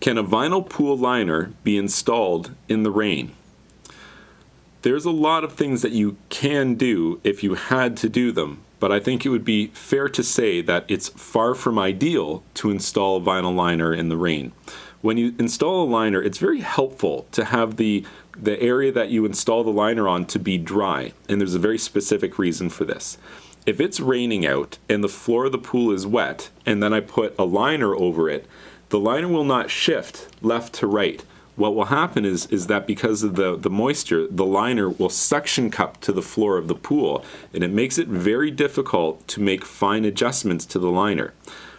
Can a vinyl pool liner be installed in the rain? There's a lot of things that you can do if you had to do them, but I think it would be fair to say that it's far from ideal to install a vinyl liner in the rain. When you install a liner, it's very helpful to have the area that you install the liner on to be dry, and there's a very specific reason for this. If it's raining out and the floor of the pool is wet, and then I put a liner over it, the liner will not shift left to right. What will happen is that because of the moisture, the liner will suction cup to the floor of the pool, and it makes it very difficult to make fine adjustments to the liner.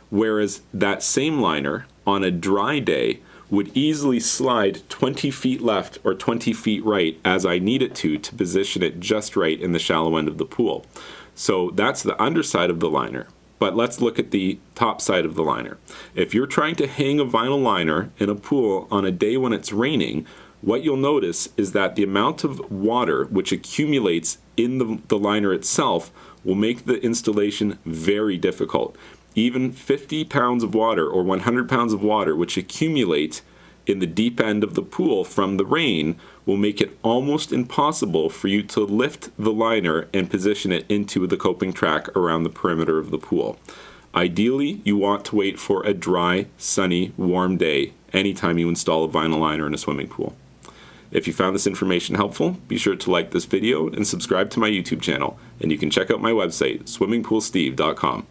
Whereas that same liner, on a dry day, would easily slide 20 feet left or 20 feet right as I need it to position it just right in the shallow end of the pool. So that's the underside of the liner. But let's look at the top side of the liner. If you're trying to hang a vinyl liner in a pool on a day when it's raining, what you'll notice is that the amount of water which accumulates in the liner itself will make the installation very difficult. Even 50 pounds of water or 100 pounds of water which accumulate in the deep end of the pool from the rain will make it almost impossible for you to lift the liner and position it into the coping track around the perimeter of the pool. Ideally, you want to wait for a dry, sunny, warm day anytime you install a vinyl liner in a swimming pool. If you found this information helpful, be sure to like this video and subscribe to my YouTube channel, and you can check out my website, swimmingpoolsteve.com.